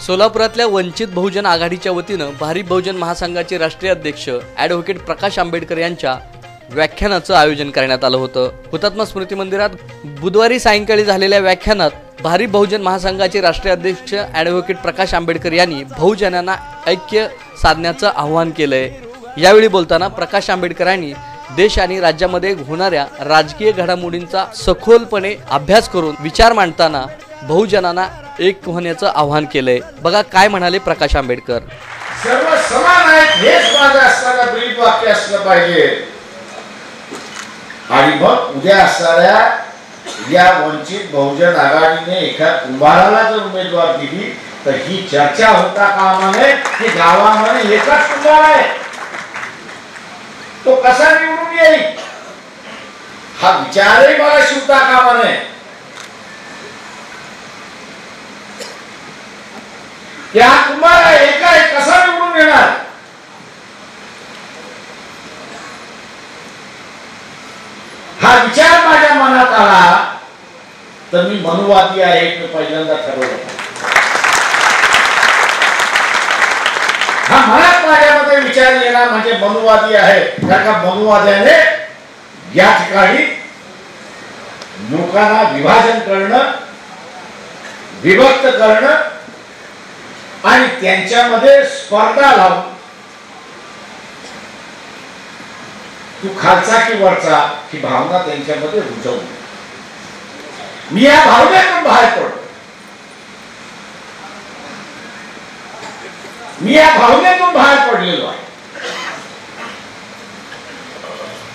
सोलापुरातल्या वंचित बहुजन आघाडीच्या वतीनं भारिप बहुजन महासंघाचे राष्ट्रीय अध्यक्ष ॲडव्होकेट प्रकाश आंबेडकर यांच्या व्याख्यानाचं आयोजन करण्यात आलं होतं। हुतात्मा स्मृती मंदिरात बुधवारी सायंकाळी झालेल्या व्याख्यानात भारिप बहुजन महासंघाचे राष्ट्रीय अध्यक्ष ॲडव्होकेट प्रकाश आंबेडकर यांनी बहुजनांना ऐक्य साधण्याचं आवाहन केलंय। यावेळी बोलताना प्रकाश आंबेडकरांनी देश आणि राज्यामध्ये होणाऱ्या राजकीय घडामोडींचा सखोलपणे अभ्यास करून विचार मांडताना बहुजनांना एक होण्याचं आवाहन केलंय। बघा काय म्हणाले प्रकाश आंबेडकर। सर्व समान आहेत हेच माझं असणारा ब्रीद वाक्य असलं पाहिजे आणि मग उद्या असणाऱ्या या वंचित बहुजन आघाडीने एका कुंभाराला जर उमेदवार दिली तर ही चर्चा होता कामा नये की गावामध्ये एकच कुंभार आहे, तो कसा निवडून येईल हा विचारही मला शिवता कामा नये। या कुंभार एका कसा निवडून येणार हा विचार माझ्या मनात आला तर मी मनुवादी आहे हे पहिल्यांदा ठरवलं। हा मनात माझ्यामध्ये विचार येणार म्हणजे मनुवादी आहे, कारण का मनुवाद्याने या ठिकाणी लोकांना विभाजन करणं, विभक्त करणं आणि त्यांच्यामध्ये स्पर्धा लावून तू खालचा की वरचा ही भावना त्यांच्यामध्ये रुजवली। मी या भावनेतून बाहेर पडलो, मी या भावनेतून बाहेर पडलेलो आहे।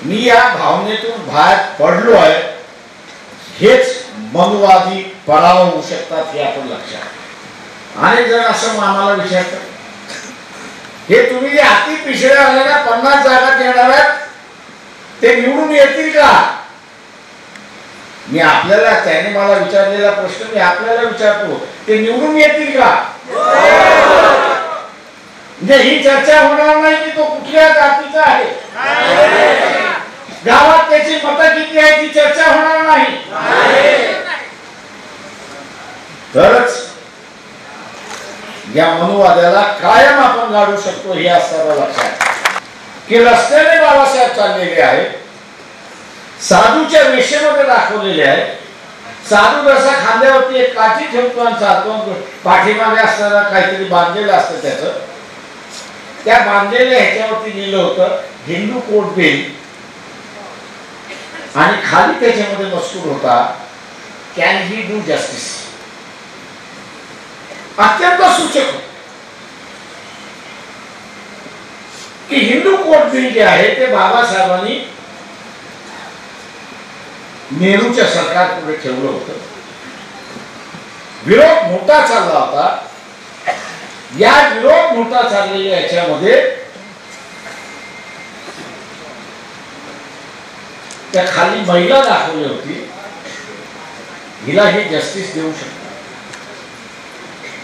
मी या भावनेतून बाहेर पडलो आहे हेच मनुवादी पराभव होऊ शकतात हे आपण लक्षात। अनेक जण असं आम्हाला विचारतात हे तुम्ही जे अति पिछड्या आलेल्या 50 जागा देणार आहेत ते निवडून येतील का? मी आपल्याला त्याने मला विचारलेला प्रश्न मी आपल्याला विचारतो, ते निवडून येतील का? म्हणजे ही चर्चा होणार नाही की तो कुठल्या जातीचा आहे, गावात त्याची मतं किती आहे ती चर्चा होणार नाही। तरच या मनुवाद्याला कायम आपण गाडू शकतो हे असताना लक्षात की रस्त्याने बाबासाहेब चाललेले आहेत, साधूच्या वेशेमध्ये दाखवलेले आहेत। साधू जसा खांद्यावरती एक काठी ठेवतो आणि चालतो, पाठीमागे असताना काहीतरी बांधलेलं असतं त्याचं, त्या बांधलेल्या ह्याच्यावरती लिहिलं होतं हिंदू कोड बिल आणि खाली त्याच्यामध्ये मजकूर होता कॅन ही डू जस्टिस। अत्यंत सूचक की हिंदू कोड बिल जे आहे ते बाबासाहेबांनी नेहरूच्या सरकारपुढे ठेवलं होतं। विरोध मोठा चालला होता, या विरोध मोठा चाललेल्या याच्यामध्ये त्या खाली महिला दाखवली होती, हिला हे जस्टिस देऊ शकतात।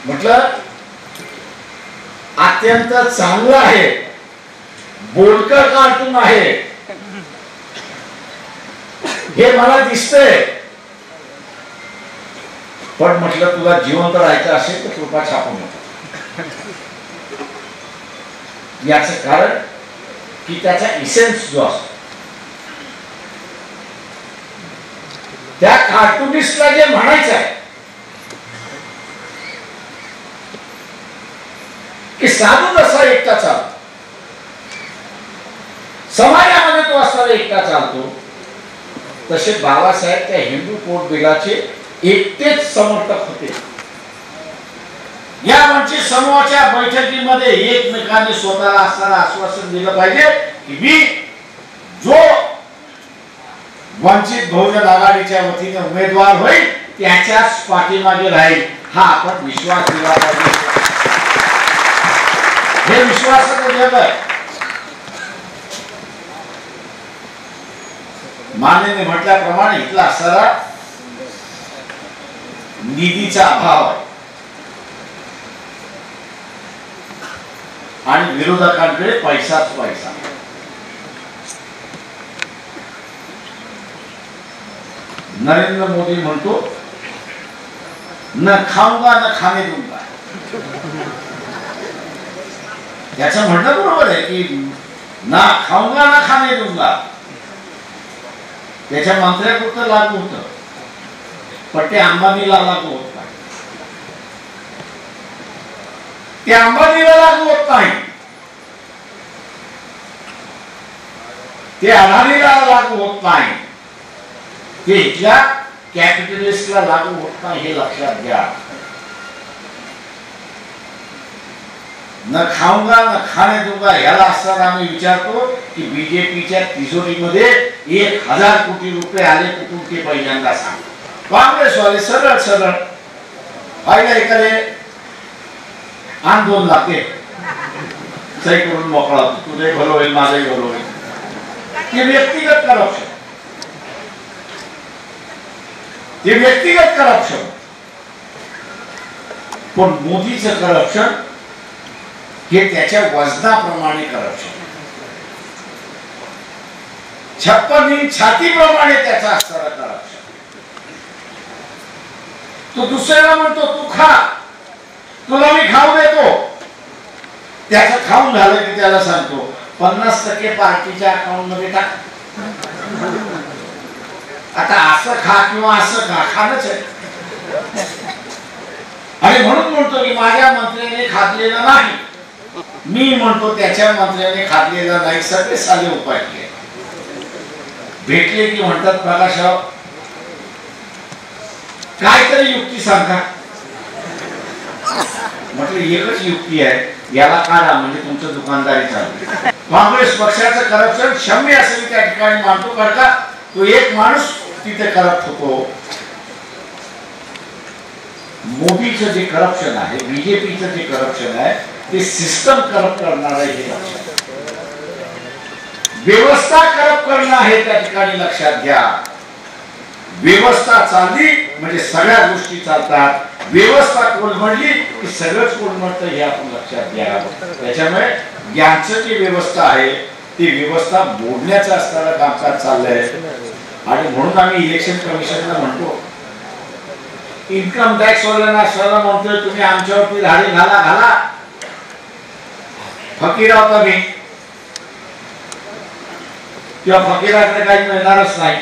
म्हटलं अत्यंत चांगलं आहे, बोलकर कार्टून आहे हे मला दिसतंय, पण म्हटलं तुला जिवंत राहायचं असेल तर कृपा छापून याचं कारण की त्याचा इसेन्स जो असतो त्या कार्टुनिस्टला जे म्हणायचं आहे की साधू जसा एकटा चालतो समाजामध्ये तो असा एकटा चालतो, तसे बाबासाहेब त्या हिंदू कोड बिलाचे एकटेच समर्थक होते। या वंचित समूहाच्या बैठकीमध्ये एकमेकांनी स्वतःला असणारं आश्वासन दिलं पाहिजे की मी जो वंचित बहुजन आघाडीच्या वतीने उमेदवार होईल त्याच्याच पाठीमागे राहील हा आपण विश्वास दिला पाहिजे। हे विश्वासाचं जग आहे। मान्यने म्हटल्याप्रमाणे इथला असणारा निधीचा अभाव आहे आणि विरोधकांकडे पैसाच पैसा। नरेंद्र मोदी म्हणतो न खाऊंगा न खाने दूंगा। त्याचं म्हणणं बरोबर आहे की ना खाऊंगा ना खाने दूंगा, त्याच्या मंत्र्यापुरतं लागू होतं, पण ते अंबानीला लागू होत नाही. ते अंबानीला लागू होत नाही, ते अदानीला लागू होत नाही, ते इथल्या कॅपिटलिस्टला लागू होत नाही, हे लक्षात घ्या. न खाऊंगा न खाने दूंगा याला असताना आम्ही विचारतो की बीजेपीच्या तिजोरीमध्ये 1000 कोटी रुपये आले कुठून ते पहिल्यांदा सांग. काँग्रेसवाले सरळ सरळ पाहिलं एखादे आंदोलन लागते सही करून मोकळा होतो, तुझे भलं होईल माझंही भलं होईल. ते व्यक्तिगत करप्शन, ते व्यक्तिगत करप्शन. पण मोदीचं करप्शन हे त्याच्या वजनाप्रमाणे करप्शन, 56 इंच छातीप्रमाणे त्याचा असणारा करप्शन. तो दुसऱ्याला म्हणतो तू खा, तुला मी खाऊ देतो, त्याचं खाऊन झालं की त्याला सांगतो 50% पार्टीच्या अकाउंट मध्ये टाक. आता असं खा किंवा असं खा, खाणच आहे. आणि म्हणून म्हणतो की माझ्या मंत्र्याने खाल्लेलं नाही, मी म्हणतो त्याच्या मंत्र्याने खाल्लेला नाही. सगळे साधे उपाय केले. भेटले की म्हणतात प्रकाशराव काहीतरी युक्ती सांगा. म्हटलं एकच युक्ती आहे, याला काढा म्हणजे तुमचं दुकानदारी चालू. काँग्रेस पक्षाचं करप्शन क्षम्य असेल त्या ठिकाणी मानतो, कारण का तो एक माणूस तिथे करप्ट होतो. मोदीचं जे करप्शन आहे, बीजेपीचं जे करप्शन आहे, ते सिस्टम करप्ट करणार आहे हे लक्षात, व्यवस्था करप्ट करणं आहे त्या ठिकाणी लक्षात घ्या. व्यवस्था चालली म्हणजे सगळ्या गोष्टी चालतात, व्यवस्था कोलमडली की सगळंच कोलमडतं हे आपण लक्षात घ्या. त्याच्यामुळे ज्यांचं जी व्यवस्था आहे ती व्यवस्था मोडण्याचं असणारं कामकाज चाललंय. आणि म्हणून आम्ही इलेक्शन कमिशनला म्हणतो, इन्कम टॅक्स वाल्यांना सर्व म्हणतोय तुम्ही आमच्यावरती धाडी घाला घाला, फकीर होता मी किंवा फकीराकडे काही मिळणारच नाही.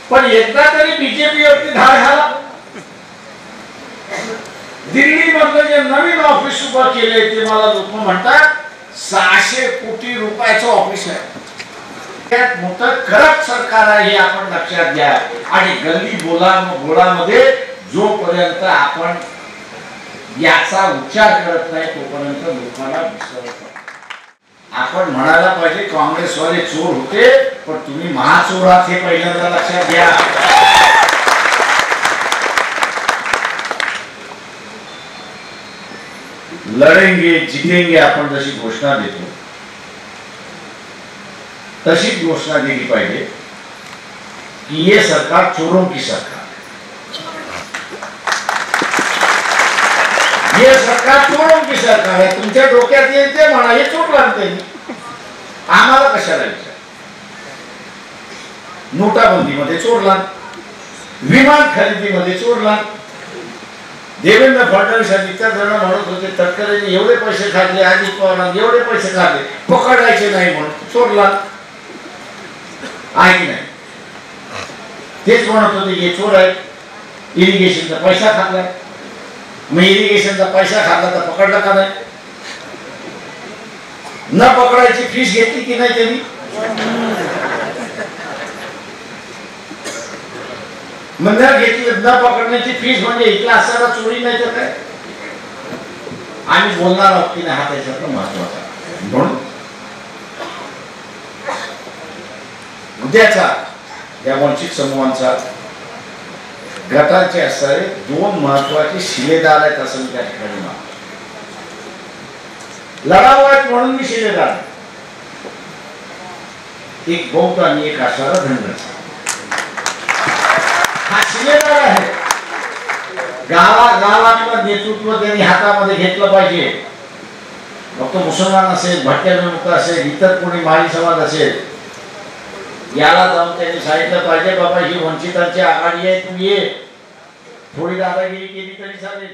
पण एकदा तरी बीजेपी वरती धाड घाला. दिल्ली मधलं जे नवीन ऑफिस उभं केले ते मला लोक म्हणतात 600 कोटी रुपयाचं ऑफिस आहे. त्यात मोठं करप्ट सरकार आहे हे आपण लक्षात घ्या. आणि गल्ली बोलामध्ये जोपर्यंत आपण याचा उच्चार करत नाही तोपर्यंत लोकांना विसरत. आपण म्हणायला पाहिजे काँग्रेसवाले चोर होते पण तुम्ही महाचोर आहात हे पहिल्यांदा लक्षात घ्या. लढेंगे जितेंगे आपण जशी घोषणा देतो तशीच घोषणा दिली पाहिजे की ये सरकार चोरों की सरकार, ये सरकार चोरों की सरकार आहे. तुमच्या डोक्यात येईल ते म्हणा, हे चोर लागते आम्हाला कशाला विचार. नोटाबंदीमध्ये चोरला, विमान खरेदीमध्ये चोरला. देवेंद्र फडणवीस इतर जण म्हणत होते तटकरेंनी एवढे पैसे खाल्ले, अजित पवारांनी एवढे पैसे खाल्ले, पकडायचे नाही म्हणून चोरला आहे की नाही. तेच म्हणत होते हे चोर आहे, इरिगेशनचा पैसा खाल्ला. मग इरिगेशनचा पैसा खाल्ला तर पकडला का नाही. न पकडायची फीस घेतली की नाही त्यांनी. मग न घेतली न पकडण्याची फीस म्हणजे इथला असताना चोरी नाही तर काय. आम्ही बोलणार आहोत की नाही हा त्याच्यात महत्वाचा. म्हणून उद्याचा या वंचित समूहांचा गटाचे असणारे 2 महत्वाचे शिलेदार आहेत असं मी त्या ठिकाणी मानतो. लढाऊ आहेत म्हणून मी शिलेदार, एक बौद्ध आणि एक असणारा धनगर हा शिलेदार आहे. गावातलं नेतृत्व त्यांनी हातामध्ये घेतलं पाहिजे. फक्त मुसलमान असेल, भटक्यांमुक्त असेल, इतर कोणी माळी समाज असेल, याला जाऊन त्यांनी सांगितलं पाहिजे बाबा ही वंचितांची आघाडी आहे, तू ये. थोडी दादागिरी केली तरी चालेल.